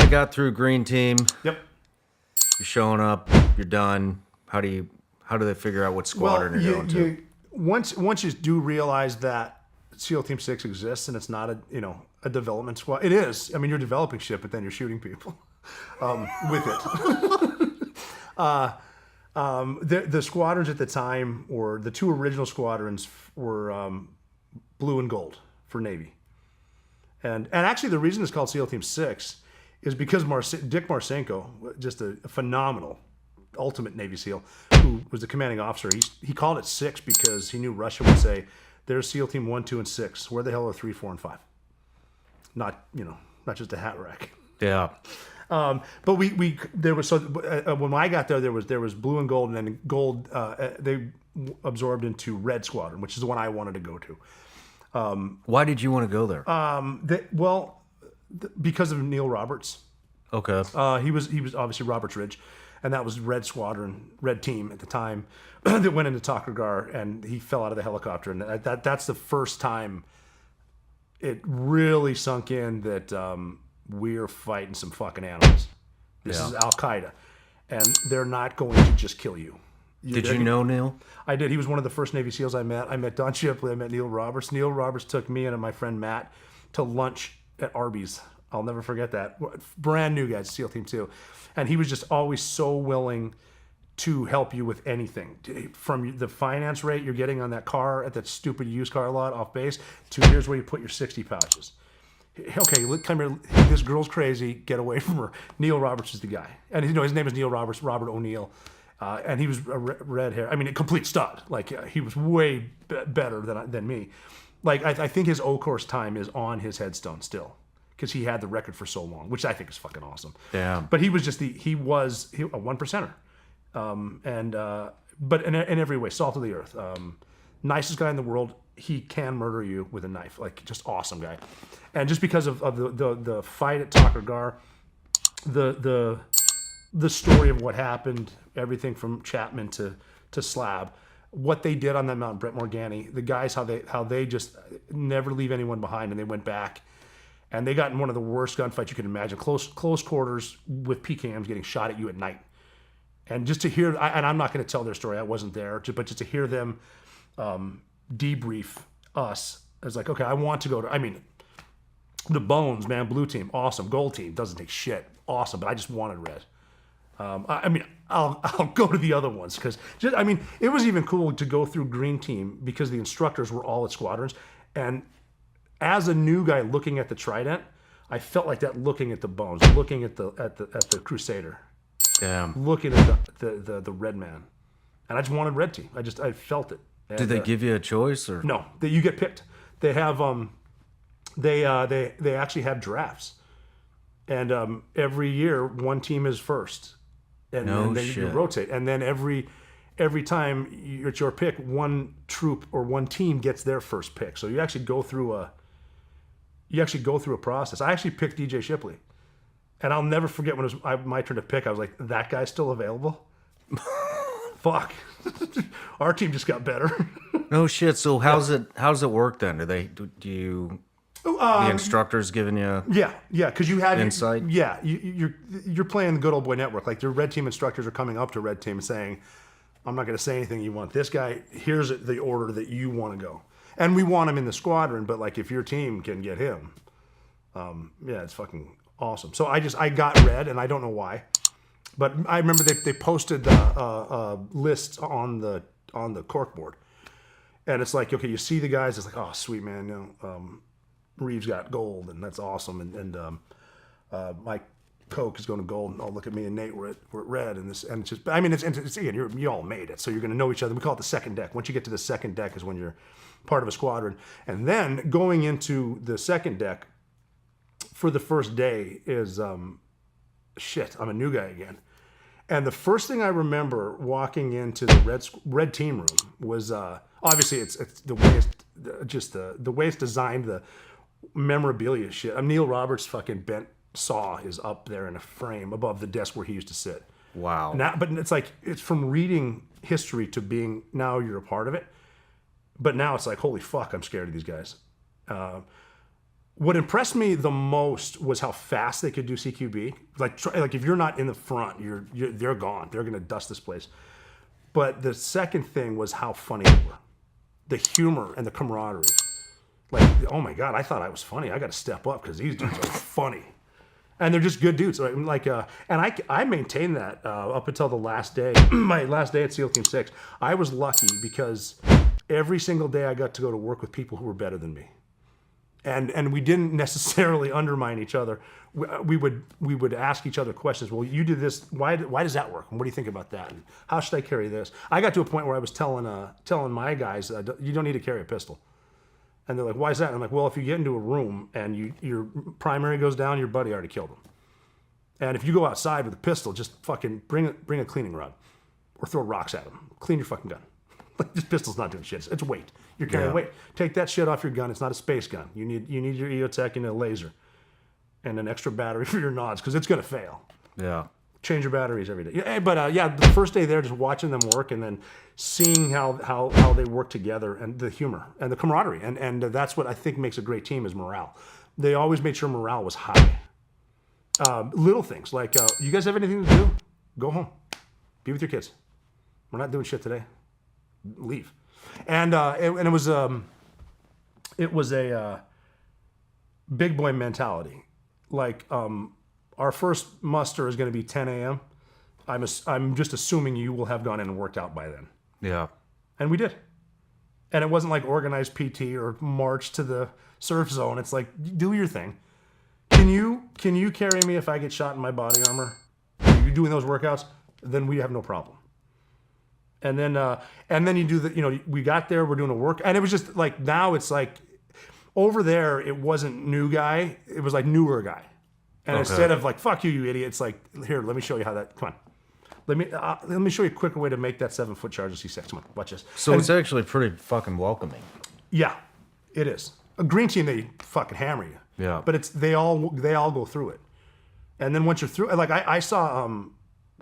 got through green team. Yep. You're showing up. You're done. How do they figure out what squadron you're going to? Once you do realize that SEAL Team 6 exists and it's not a development squad. It is. I mean, you're developing shit, but then you're shooting people with it. The squadrons at the time, or the two original squadrons, were blue and gold for Navy. And actually, the reason it's called SEAL Team 6 is because Dick Marcinko, just a phenomenal, ultimate Navy SEAL, who was the commanding officer, he called it 6 because he knew Russia would say, there's SEAL Team 1, 2, and 6. Where the hell are 3, 4, and 5? Not just a hat rack. Yeah. But there was when I got there was blue and gold, and then gold they absorbed into red squadron, which is the one I wanted to go to. Why did you want to go there? Because of Neil Roberts. Okay. He was obviously Roberts Ridge, and that was Red Squadron, Red Team at the time that went into Takragar, and he fell out of the helicopter, and that's the first time it really sunk in that we're fighting some fucking animals. This is Al-Qaeda, and they're not going to just kill you. Did you know Neil? I did. He was one of the first Navy SEALs I met. I met Don Shipley. I met Neil Roberts. Neil Roberts took me and my friend Matt to lunch at Arby's. I'll never forget that. Brand new guys, SEAL Team 2. And he was just always so willing to help you with anything. From the finance rate you're getting on that car at that stupid used car lot off base to here's where you put your 60 pouches. Okay, come here. This girl's crazy. Get away from her. Neil Roberts is the guy. And his name is Neil Roberts, Robert O'Neill. And he was a red hair. I mean, a complete stud. Like, he was way better than me. Like, I think his O-course time is on his headstone still, because he had the record for so long, which I think is fucking awesome. Yeah. But he was just he was a one percenter, but in every way, salt of the earth, nicest guy in the world. He can murder you with a knife, like, just awesome guy. And just because of the fight at Takragar, the story of what happened, everything from Chapman to Slab, what they did on that mountain, Brett Morgani, the guys, how they just never leave anyone behind, and they went back, and they got in one of the worst gunfights you can imagine, close quarters with PKMs getting shot at you at night. And just to hear, and I'm not going to tell their story, I wasn't there, but just to hear them debrief us, it's like, okay, I want to go to, I mean, the Bones, man, blue team, awesome. Gold team, doesn't take shit, awesome, but I just wanted red. I mean, I'll go to the other ones because, I mean, it was even cool to go through green team because the instructors were all at squadrons. And as a new guy looking at the Trident, I felt like that looking at the Bones, looking at the Crusader, looking at the Red Man, and I just wanted red team. I felt it. And, did they give you a choice or no? You get picked. They have they actually have drafts, and every year one team is first. And then you rotate, and then every time it's your pick, one troop or one team gets their first pick. So you actually go through a process. I actually picked DJ Shipley, and I'll never forget when it was my turn to pick. I was like, that guy's still available. Fuck, our team just got better. No shit. So how's it work then? Do you? The instructor's giving you because you had insight. You're playing the good old boy network. Like, your red team instructors are coming up to red team and saying, I'm not going to say anything. You want this guy, here's the order that you want to go, and we want him in the squadron, but like, if your team can get him, it's fucking awesome. So I got red, and I don't know why, but I remember they posted lists on the corkboard, and it's like, okay, you see the guys, it's like, oh sweet man, Reeves got gold, and that's awesome. And Mike Koch is going to gold, and look at me and Nate, we're at red, and it's just, I mean, it's again, you all made it, so you're going to know each other. We call it the second deck. Once you get to the second deck is when you're part of a squadron, and then going into the second deck for the first day is shit. I'm a new guy again, and the first thing I remember walking into the red team room was obviously it's the way the way it's designed, the memorabilia shit. Neil Roberts' fucking bent saw is up there in a frame above the desk where he used to sit. Wow. Now, but it's like, it's from reading history to being, now you're a part of it. But now it's like, holy fuck, I'm scared of these guys. What impressed me the most was how fast they could do CQB. Like if you're not in the front, they're gone. They're gonna dust this place. But the second thing was how funny they were, the humor and the camaraderie. Like, oh my God, I thought I was funny. I got to step up because these dudes are funny, and they're just good dudes. Like, and I maintained that up until the last day, my last day at SEAL Team 6. I was lucky because every single day I got to go to work with people who were better than me. And we didn't necessarily undermine each other. We would ask each other questions. Well, you did this. Why does that work? And what do you think about that? And how should I carry this? I got to a point where I was telling my guys, you don't need to carry a pistol. And they're like, why is that? And I'm like, well, if you get into a room and your primary goes down, your buddy already killed him. And if you go outside with a pistol, just fucking bring a cleaning rod or throw rocks at him. Clean your fucking gun. Like, this pistol's not doing shit. It's weight. You're carrying weight. Take that shit off your gun. It's not a space gun. You need your EOTech and a laser and an extra battery for your nods because it's going to fail. Yeah. Change your batteries every day. Yeah, but the first day there, just watching them work and then seeing how they work together and the humor and the camaraderie. And that's what I think makes a great team is morale. They always made sure morale was high. Little things like, you guys have anything to do? Go home. Be with your kids. We're not doing shit today. Leave. And it was a big boy mentality. Like, our first muster is going to be 10 a.m. I'm just assuming you will have gone in and worked out by then. Yeah. And we did. And it wasn't like organized PT or march to the surf zone. It's like, do your thing. Can you carry me if I get shot in my body armor? Are you doing those workouts? Then we have no problem. And then you do the, we got there, we're doing a work. And it was just like, now it's like, over there, it wasn't new guy. It was like newer guy. And instead of like, fuck you, you idiot, it's like, here, let me show you how that, come on. Let me show you a quicker way to make that 7-foot charge of C6. Come on, watch this. So it's actually pretty fucking welcoming. Yeah, it is. A green team, they fucking hammer you. Yeah. But they all go through it. And then once you're through, like I saw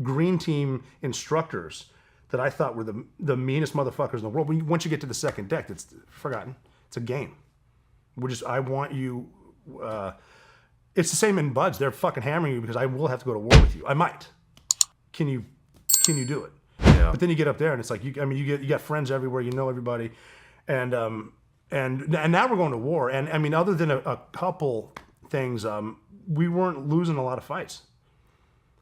green team instructors that I thought were the meanest motherfuckers in the world. Once you get to the second deck, it's forgotten. It's a game. I want you, it's the same in buds. They're fucking hammering you because I will have to go to war with you. I might. Can you do it? Yeah. But then you get up there and it's like, you got friends everywhere. You know everybody. And now we're going to war. And I mean, other than a couple things, we weren't losing a lot of fights.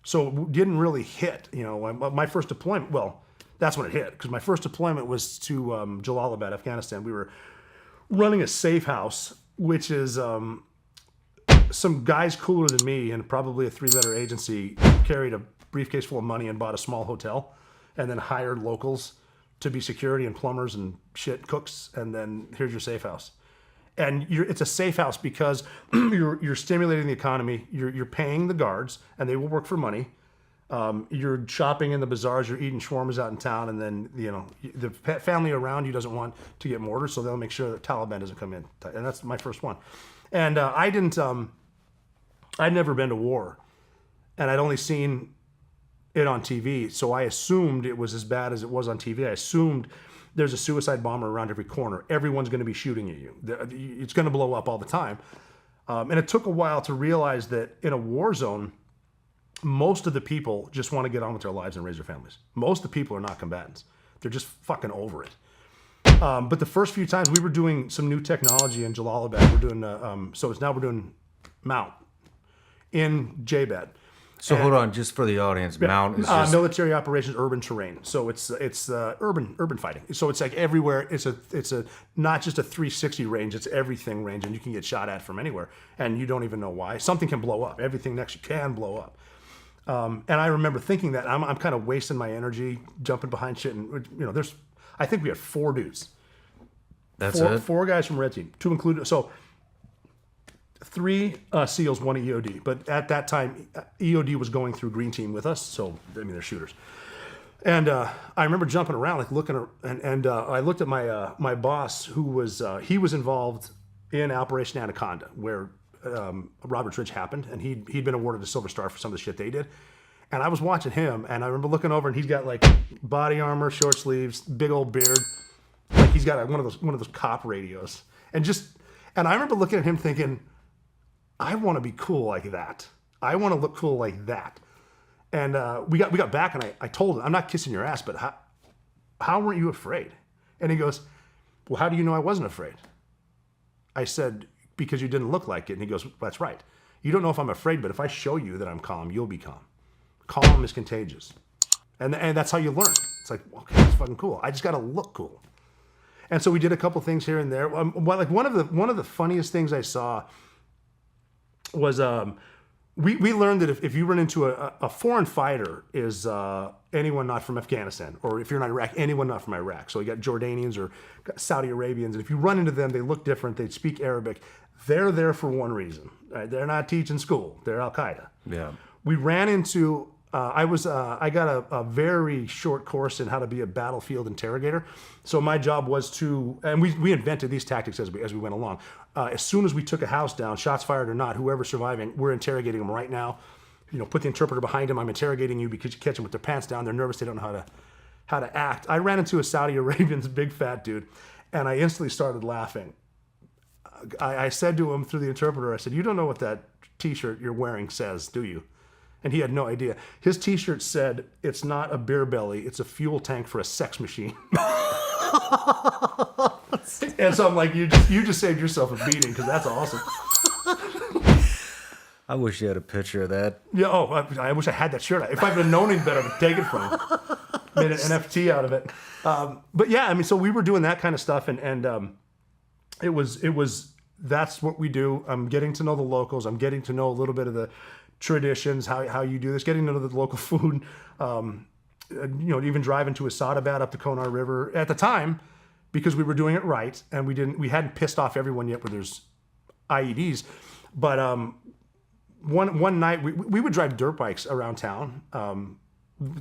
So it didn't really hit, my first deployment. Well, that's when it hit because my first deployment was to Jalalabad, Afghanistan. We were running a safe house, which is some guys cooler than me and probably a 3-letter agency carried a briefcase full of money and bought a small hotel and then hired locals to be security and plumbers and shit cooks. And then here's your safe house. And it's a safe house because you're stimulating the economy. You're paying the guards and they will work for money. You're shopping in the bazaars, you're eating shawarmas out in town, and then, the family around you doesn't want to get mortared, so they'll make sure that Taliban doesn't come in. And that's my first one. And I'd never been to war, and I'd only seen it on TV, so I assumed it was as bad as it was on TV. I assumed there's a suicide bomber around every corner. Everyone's going to be shooting at you. It's going to blow up all the time. And it took a while to realize that in a war zone, most of the people just want to get on with their lives and raise their families. Most of the people are not combatants. They're just fucking over it. But the first few times we were doing some new technology in Jalalabad, we're doing, we're doing Mount in JBAD. So hold on, just for the audience, Mount is just military operations, urban terrain. So it's urban fighting. So it's like everywhere. It's a not just a 360 range. It's everything range, and you can get shot at from anywhere, and you don't even know why. Something can blow up. Everything next to you can blow up. And I remember thinking that I'm kind of wasting my energy jumping behind shit, and I think we had 4 dudes. That's it. 4 guys from Red Team, 2 included. So 3 SEALs, 1 EOD. But at that time, EOD was going through Green Team with us. So, they're shooters. And I remember jumping around, like looking, and I looked at my boss, who was, he was involved in Operation Anaconda, where Roberts Ridge happened. And he'd been awarded a Silver Star for some of the shit they did. And I was watching him, and I remember looking over, and he's got like body armor, short sleeves, big old beard. Like he's got one of those cop radios. And I remember looking at him thinking, I want to be cool like that. I want to look cool like that. And we got back, and I told him, I'm not kissing your ass, but how weren't you afraid? And he goes, well, how do you know I wasn't afraid? I said, because you didn't look like it. And he goes, that's right. You don't know if I'm afraid, but if I show you that I'm calm, you'll be calm. Calm is contagious. And that's how you learn. It's like, okay, that's fucking cool. I just got to look cool. And so we did a couple things here and there. Like one of the funniest things I saw was we learned that if you run into a foreign fighter is anyone not from Afghanistan, or if you're not Iraq, anyone not from Iraq. So you got Jordanians or Saudi Arabians, and if you run into them, they look different. They speak Arabic. They're there for one reason. Right? They're not teaching school. They're Al-Qaeda. Yeah. We ran into. I got a very short course in how to be a battlefield interrogator. So my job was to, and we invented these tactics as we went along. As soon as we took a house down, shots fired or not, whoever's surviving, we're interrogating them right now. Put the interpreter behind them. I'm interrogating you because you catch them with their pants down. They're nervous. They don't know how to act. I ran into a Saudi Arabian's big fat dude, and I instantly started laughing. I said to him through the interpreter, I said, "You don't know what that T-shirt you're wearing says, do you?" And he had no idea. His T-shirt said, "It's not a beer belly, it's a fuel tank for a sex machine." And so I'm like, you just saved yourself a beating, because that's awesome. I wish you had a picture of that. Yeah. Oh, I wish I had that shirt. If I'd have known any better, I would take it from him. Made an NFT out of it. But yeah, I mean, so we were doing that kind of stuff, and it was that's what we do. I'm getting to know the locals. I'm getting to know a little bit of the traditions, how you do this, getting to know the local food, even driving to Asadabad up the Konar River at the time, because we were doing it right, and we hadn't pissed off everyone yet where there's IEDs. But one night we would drive dirt bikes around town,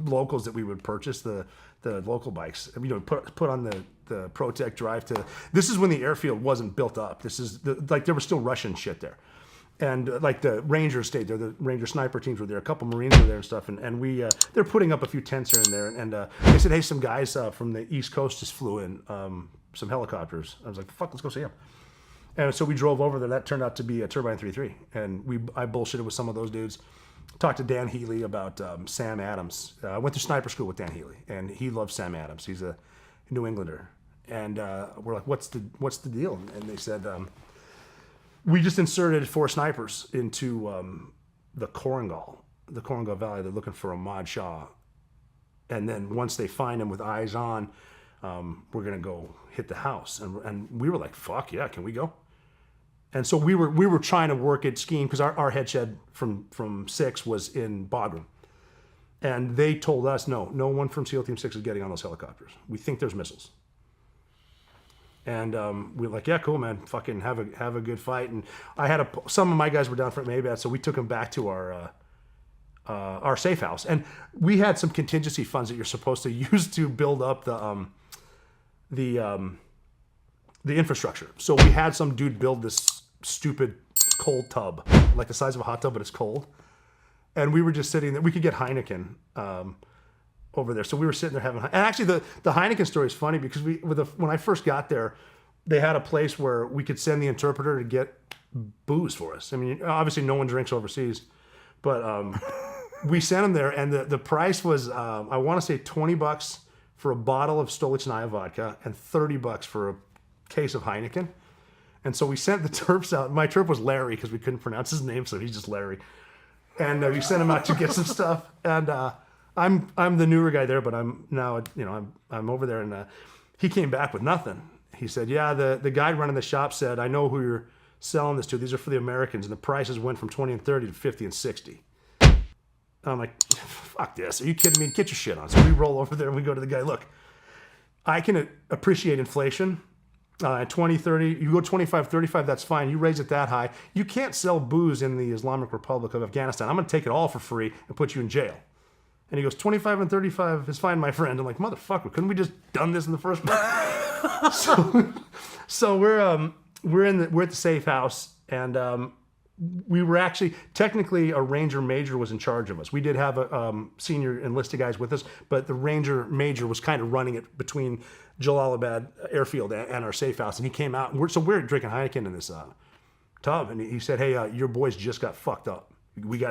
locals that we would purchase, the local bikes, put on the Protec drive to. This is when the airfield wasn't built up. This is there was still Russian shit there. And like the Rangers stayed there, the Ranger sniper teams were there, a couple Marines were there and stuff, and we they're putting up a few tents here and there, and they said, hey, some guys from the East Coast just flew in, some helicopters. I was like, fuck, let's go see them. And so we drove over there. That turned out to be a Turbine 33, and I bullshitted with some of those dudes. Talked to Dan Healy about Sam Adams. I went to sniper school with Dan Healy, and he loves Sam Adams. He's a New Englander, and we're like, what's the deal? And they said. We just inserted 4 snipers into the Korangal Valley. They're looking for Ahmad Shah. And then once they find him with eyes on, we're going to go hit the house. And we were like, fuck yeah, can we go? And so we were trying to work at skiing, because our head shed from 6 was in Bagram. And they told us, no one from SEAL Team 6 is getting on those helicopters. We think there's missiles. And we were like, yeah, cool, man. Fucking have a good fight. And I had some of my guys were down for Maybach, so we took them back to our safe house. And we had some contingency funds that you're supposed to use to build up the infrastructure. So we had some dude build this stupid cold tub, like the size of a hot tub, but it's cold. And we were just sitting there. We could get Heineken over there. So we were sitting there having, and actually the Heineken story is funny, because when I first got there, they had a place where we could send the interpreter to get booze for us. I mean, obviously no one drinks overseas, but we sent them there, and the price was, I want to say $20 for a bottle of Stolichnaya vodka and $30 for a case of Heineken. And so we sent the Terps out. My Terp was Larry, because we couldn't pronounce his name, so he's just Larry. And we sent him out to get some stuff. And I'm the newer guy there, but I'm now, I'm over there, and he came back with nothing. He said, yeah, the guy running the shop said, I know who you're selling this to. These are for the Americans, and the prices went from 20 and 30 to 50 and 60. And I'm like, fuck this. Are you kidding me? Get your shit on. So we roll over there and we go to the guy. Look, I can appreciate inflation. 20, 30, you go 25, 35, that's fine. You raise it that high. You can't sell booze in the Islamic Republic of Afghanistan. I'm going to take it all for free and put you in jail. And he goes, 25 and 35 is fine, my friend. I'm like, motherfucker, couldn't we just done this in the first place? so we're at the safe house, and we were actually, technically a Ranger Major was in charge of us. We did have a senior enlisted guys with us, but the Ranger Major was kind of running it between Jalalabad airfield and our safe house. And he came out, and we're drinking Heineken in this tub, and he said, "Hey, your boys just got fucked up. We got